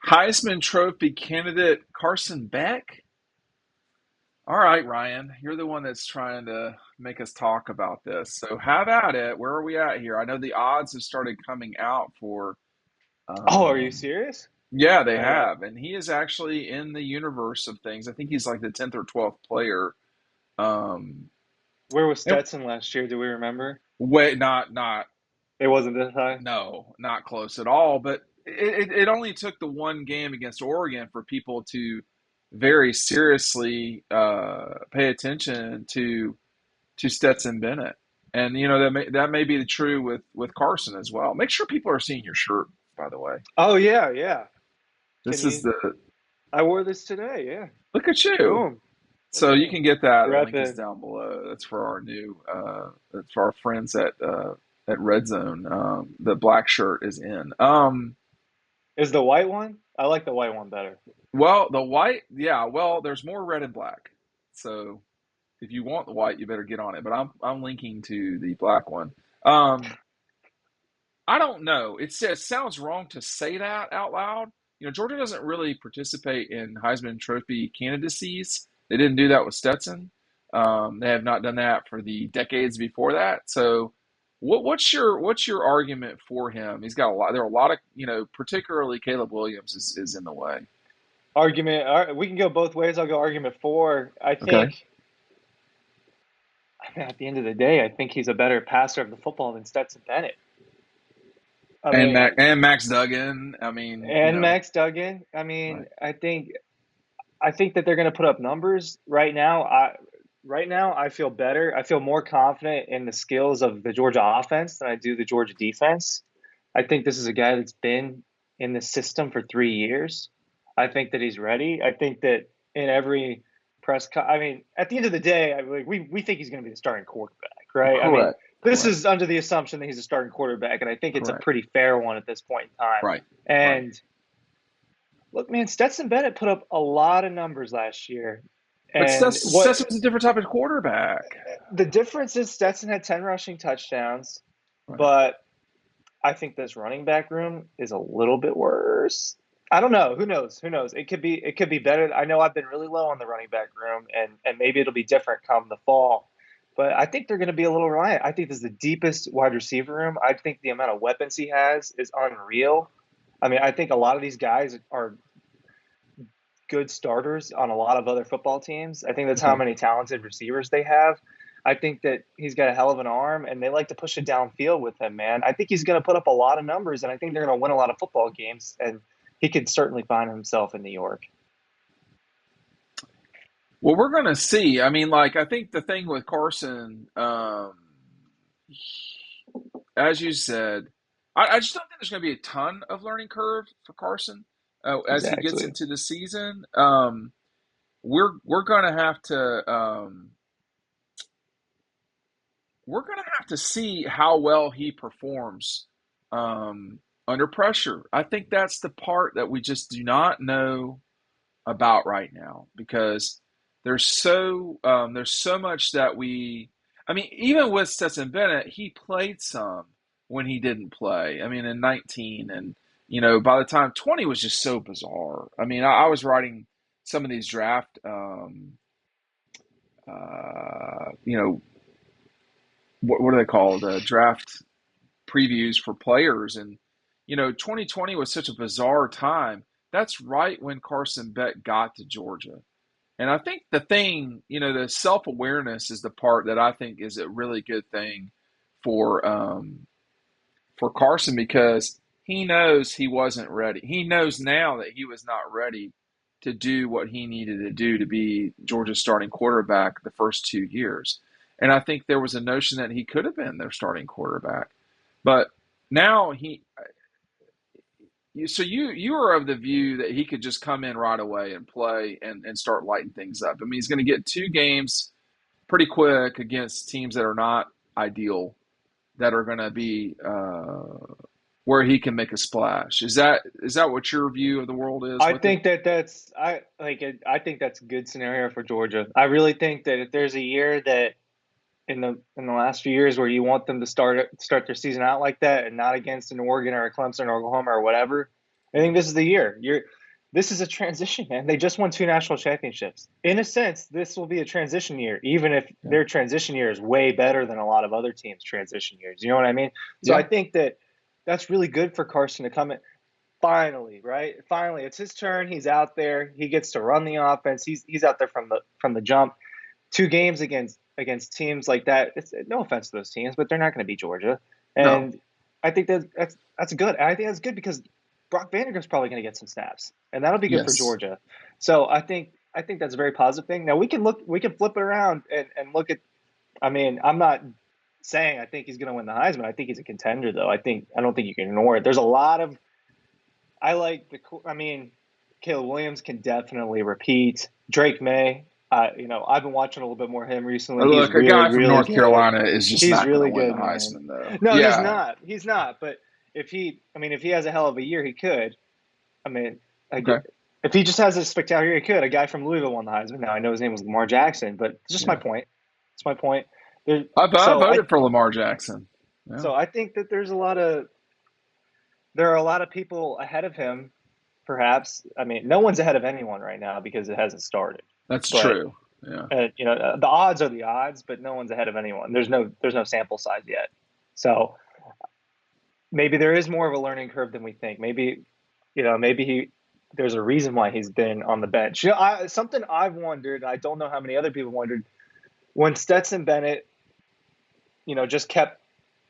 Heisman Trophy candidate Carson Beck. All right, Ryan, you're the one that's trying to make us talk about this. So have at it. Where are we at here? I know the odds have started coming out for. Oh, are you Um, serious? yeah, they Uh, have, and he is actually in the universe of things. I think he's like the 10th or 12th player. Um, where was and Stetson last year? Do we remember? wait, not It wasn't this high. no, not close at all. But it only took the one game against Oregon for people to very seriously pay attention to Stetson Bennett. And that may be true with Carson as well. Make sure people are seeing your shirt, by the way. Oh yeah, yeah. Can This is you? the I wore this today. Yeah. look at you. Boom. Look So at you me. can get that. The link is Repping. down below. That's for our new. That's for our friends at Red Zone. The black shirt is in. Is the white one? I like the white one better. Well, the white, yeah. Well, there's more red and black. So if you want the white, you better get on it. But I'm linking to the black one. Um, I don't know. It sounds wrong to say that out loud. Georgia doesn't really participate in Heisman Trophy candidacies. They didn't do that with Stetson. They have not done that for the decades before that. So, what's your argument for him? He's got a lot. There are a lot of particularly Caleb Williams is in the way. We can go both ways. I'll go argument four. Okay. At the end of the day, I think he's a better passer of the football than Stetson Bennett. I And mean, Max Duggan. I mean, and Max Duggan. right. I think that they're going to put up numbers right now. Right now I feel better. I feel more confident in the skills of the Georgia offense than I do the Georgia defense. I think this is a guy that's been in the system for 3 years. I think that he's ready. I think that in every I mean, at the end of the day, we think he's going to be the starting quarterback, right? I mean, Correct. this Correct. is under the assumption that he's a starting quarterback, and I think it's a Correct. pretty fair one at this point in time. Right. Right. And look, man, Stetson Bennett put up a lot of numbers last year. But And what Stetson was a different type of quarterback. the difference is Stetson had 10 rushing touchdowns, Right. but I think this running back room is a little bit worse. I don't know. Who knows? Who knows? It could be better. I know I've been really low on the running back room, and maybe it'll be different come the fall. But I think they're going to be a little reliant. I think this is the deepest wide receiver room. I think the amount of weapons he has is unreal. I mean, I think a lot of these guys are good starters on a lot of other football teams. I think that's how Okay. many talented receivers they have. I think that he's got a hell of an arm, and they like to push it downfield with him, man. I think he's going to put up a lot of numbers, and I think they're going to win a lot of football games, and he could certainly find himself in New York. Well, we're going to see. I mean, like, I think the thing with Carson, as you said, I just don't think there's going to be a ton of learning curve for Carson as he gets Exactly. into the season. We're going to have to see how well he performs under pressure. I think that's the part that we just do not know about right now because there's so much that we. I mean, even with Stetson Bennett, he played some when he didn't play. I mean, in 19 and by the time 20 was just so bizarre. I mean, I was writing some of these draft what are they called? Draft previews for players. And, 2020 was such a bizarre time. That's right when Carson Beck got to Georgia. And I think the thing, the self awareness is the part that I think is a really good thing for for Carson because he knows he wasn't ready. He knows now that he was not ready to do what he needed to do to be Georgia's starting quarterback the first 2 years. And I think there was a notion that he could have been their starting quarterback. But now you are of the view that he could just come in right away and play and start lighting things up. I mean, he's going to get 2 games pretty quick against teams that are not ideal, that are going to be where he can make a splash. Is that what your view of the world is I with him? think that that's I like it. I think that's a good scenario for Georgia. I really think that if there's a year that in the last few years where you want them to start their season out like that and not against an Oregon or a Clemson or Oklahoma or whatever, I think this is the year. this is a transition, man. They just won two national championships. In a sense, this will be a transition year, even if Yeah. their transition year is way better than a lot of other teams' transition years. You know what I mean? So I Yeah. think that that's really good for Carson to come in. Finally, right? Finally, it's his turn. He's out there. He gets to run the offense. He's out there from the jump. Two games against teams like that. It's no offense to those teams, but they're not going to beat Georgia. No. And I think that's good. And I think that's good because Brock Vandagriff's probably going to get some snaps, and that'll be good for Yes. Georgia. So I think that's a very positive thing. Now we can flip it around and look at. I mean, I'm not saying I think he's going to win the Heisman. I think he's a contender, though. I don't think you can ignore it. There's a lot of I like the. I mean, Caleb Williams can definitely repeat. Drake May. I've been watching a little bit more of him recently. He's Look, a really, guy from really North good. Carolina is just He's not going really to win the good, man. Heisman, though. No, he's Yeah. not. He's not. But if he has a hell of a year, he could. I mean, I Okay. get, if he just has a spectacular year, he could. A guy from Louisville won the Heisman. Now I know his name was Lamar Jackson, but it's just my Yeah. point. It's my point. There, I so I voted for Lamar Jackson. Yeah. so I think that there are a lot of people ahead of him. Perhaps I mean no one's ahead of anyone right now because it hasn't started. That's But true. Yeah. the odds are the odds, but no one's ahead of anyone. There's no sample size yet. So maybe there is more of a learning curve than we think. Maybe there's a reason why he's been on the bench. Something I've wondered, I don't know how many other people wondered, when Stetson Bennett, just kept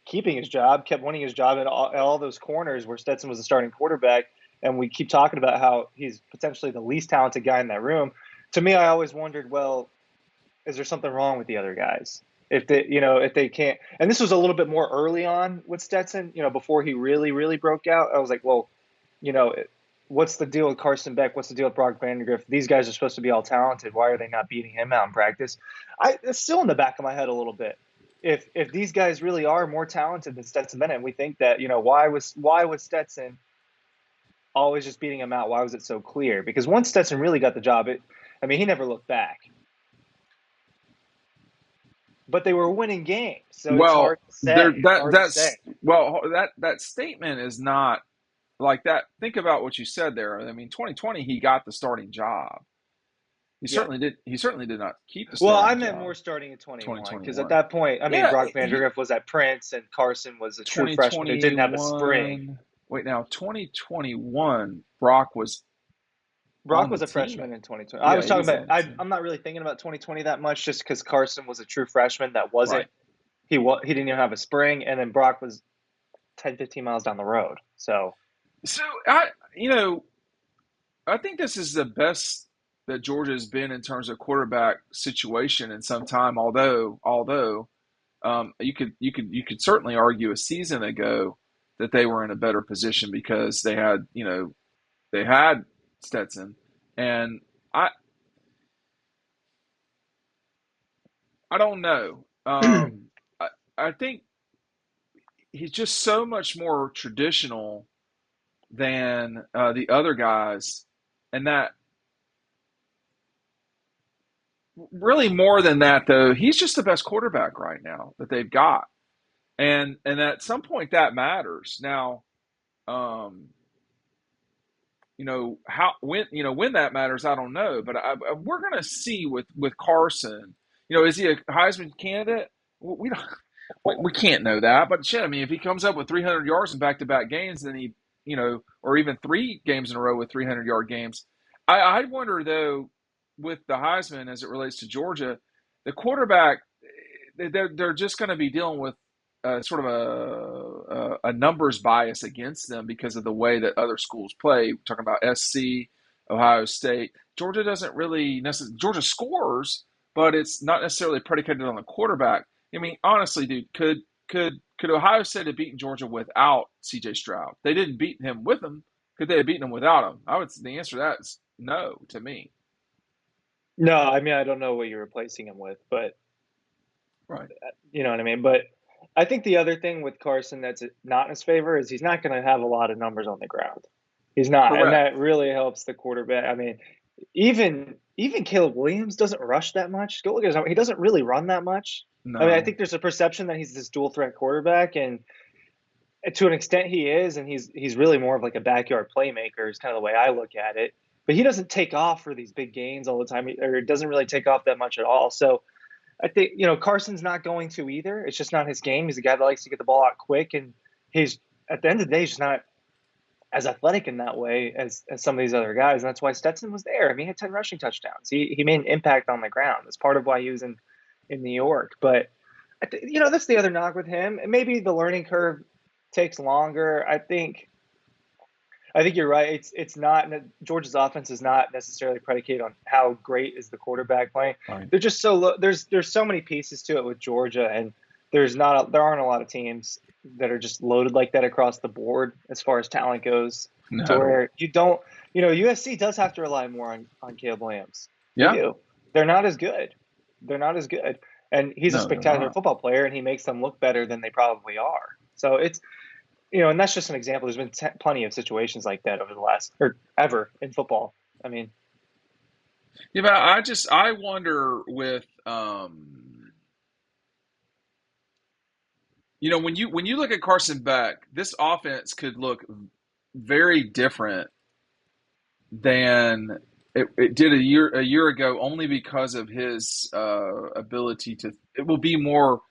keeping his job, kept winning his job at all those corners where Stetson was the starting quarterback, and we keep talking about how he's potentially the least talented guy in that room. To me, I always wondered, well, is there something wrong with the other guys? If they can't, and this was a little bit more early on with Stetson, before he really, really broke out. I was like, well, you know, what's the deal with Carson Beck? What's the deal with Brock Vandagriff? These guys are supposed to be all talented. Why are they not beating him out in practice? It's still in the back of my head a little bit. If these guys really are more talented than Stetson Bennett, and we think that, why was Stetson always just beating him out? Why was it so clear? Because once Stetson really got the job, he never looked back. But they were winning games, so it's Well, hard to say. It's hard to that's say. that statement is not like that. Think about what you said there. I mean, 2020 he got the starting job. He Yeah. certainly did. He certainly did not keep the Well, I starting meant job. more starting in 21 because at 2021. that point, Yeah, Brock he Vandagriff was at Prince and Carson was a true freshman who didn't have a spring. 2021. Wait, now 2021. Brock was Brock on the was a team. freshman in 2020. I Yeah, was he talking was about. on the team. I'm not really thinking about 2020 that much, just because Carson was a true freshman that wasn't. Right. He didn't even have a spring, and then Brock was 10, 15 miles down the road. So So I think this is the best that Georgia has been in terms of quarterback situation in some time. Although you could certainly argue a season ago that they were in a better position because they had Stetson, and I I don't know. I think he's just so much more traditional than the other guys, and that really more than that though, he's just the best quarterback right now that they've got, and at some point that matters. Now, um, how when that matters, I don't know, but we're gonna see with Carson. Is he a Heisman candidate? We don't. We can't know that, but shit. I mean, if he comes up with 300 yards in back-to-back games, then or even 3 games in a row with 300-yard games. I wonder though, with the Heisman as it relates to Georgia, the quarterback, they're just going to be dealing with sort of a numbers bias against them because of the way that other schools play. We're talking about SC, Ohio State. Georgia doesn't really necessarily. Georgia scores, but it's not necessarily predicated on the quarterback. I mean, honestly, dude, could Ohio State have beaten Georgia without C.J. Stroud? They didn't beat him with him. Could they have beaten him without him? The answer to that is no to me. no, I don't know what you're replacing him with, but Right. you know what I mean. But I think the other thing with Carson that's not in his favor is he's not going to have a lot of numbers on the ground. He's not, and Correct. that really helps the quarterback. Even Caleb Williams doesn't rush that much. Go look at his number. He doesn't really run that much. I No. think there's a perception that he's this dual threat quarterback, and to an extent he is, and he's really more of like a backyard playmaker is kind of the way I look at it. but he doesn't take off for these big gains all the time, or it doesn't really take off that much at all. So I think, Carson's not going to either. It's just not his game. He's a guy that likes to get the ball out quick, and he's at the end of the day, he's just not as athletic in that way as some of these other guys. And that's why Stetson was there. I mean, he had 10 rushing touchdowns. He made an impact on the ground. That's part of why he was in New York. But that's the other knock with him. And maybe the learning curve takes longer. I think you're right. It's not Georgia's offense is not necessarily predicated on how great is the quarterback playing. Right. They're just so low. There's so many pieces to it with Georgia, and there aren't a lot of teams that are just loaded like that across the board as far as talent goes. To No. where you don't, USC does have to rely more on Caleb Williams. They Yeah. do. They're not as good. They're not as good, and he's a No, they're spectacular not. football player, and he makes them look better than they probably are. So it's and that's just an example. There's been plenty of situations like that over the last or ever in football. I mean, Yeah, but I wonder with when you look at Carson Beck, this offense could look very different than it did a year ago, only because of his ability to. It will be more,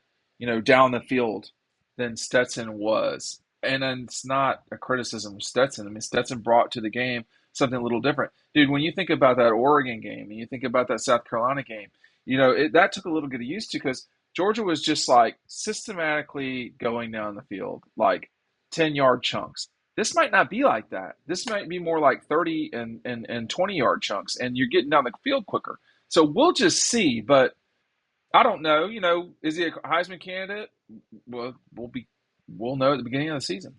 down the field than Stetson was, and then it's not a criticism of Stetson. I mean, Stetson brought to the game something a little different, dude. When you think about that Oregon game and you think about that South Carolina game, that took a little getting used to because Georgia was just like systematically going down the field, like 10-yard chunks. This might not be like that. This might be more like 30 and 20-yard chunks, and you're getting down the field quicker. So we'll just see. But I don't know. Is he a Heisman candidate? Well, we'll know at the beginning of the season.